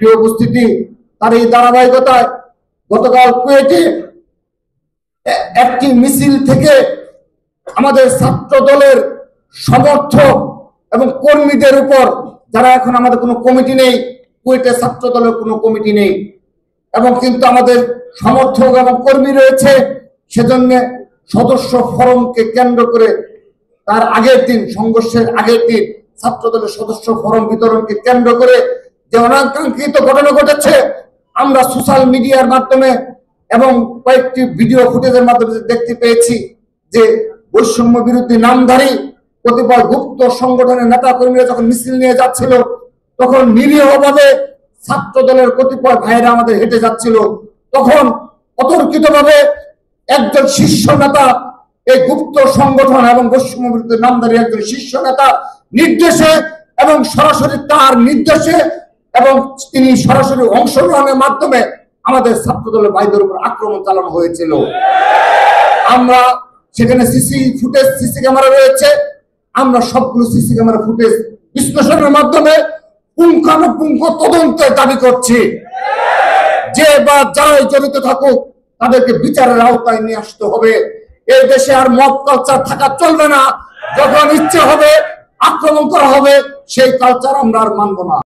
প্রিয় উপস্থিতি, তার এই ধারাবাহিকতায় গতকাল কুয়েটে একটি মিছিল থেকে আমাদের ছাত্র দলের সমর্থক এবং কর্মীদের উপর, যারা এখন আমাদের কোনো কমিটি নেই, কুয়েটে ছাত্র দলের কোনো কমিটি নেই এবং কিন্তু আমাদের সমর্থক এবং কর্মী রয়েছে, সেজন্য সদস্য ফরমকে কেন্দ্র করে তার আগের দিন, সংঘর্ষের আগের দিন ছাত্র দলের সদস্য ফরম বিতরণকে কেন্দ্র করে যে অনাকাঙ্ক্ষিত ঘটনা ঘটেছে, আমরা সোশ্যাল মিডিয়ার মাধ্যমে এবং কয়েকটি ভিডিও ফুটেজের মাধ্যমে দেখতে পেয়েছি যে বৈষম্য বিরোধী নামধারী কতিপয় গুপ্ত সংগঠনের নেতা কর্মীরা যখন মিছিল নিয়ে যাচ্ছিল, তখন নিরীহভাবে ছাত্র দলের কতিপয় ভাইয়েরা আমাদের হেঁটে যাচ্ছিল, তখন অতর্কিতভাবে একজন শীর্ষ নেতা, এই গুপ্ত সংগঠন এবং বৈষম্য বিরোধী নামধারী একজন শীর্ষ নেতা নির্দেশে এবং সরাসরি তার নির্দেশে এবং তিনি সরাসরি অংশগ্রহণের মাধ্যমে আমাদের ছাত্র দলের ভাইদের উপর আক্রমণ চালানো হয়েছিল। আমরা সেখানে সিসি ক্যামেরা রয়েছে, আমরা সবগুলো সিসি ক্যামেরা ফুটেজ বিশ্লেষণের মাধ্যমে পুঙ্খানুপুঙ্খ তদন্তের দাবি করছি। যে বা যারাই জড়িত থাকুক তাদেরকে বিচারের আওতায় নিয়ে আসতে হবে। এই দেশে আর মব কালচার থাকা চলবে না। যখন ইচ্ছে হবে আক্রমণ করা হবে, সেই কালচার আমরা আর মানব না।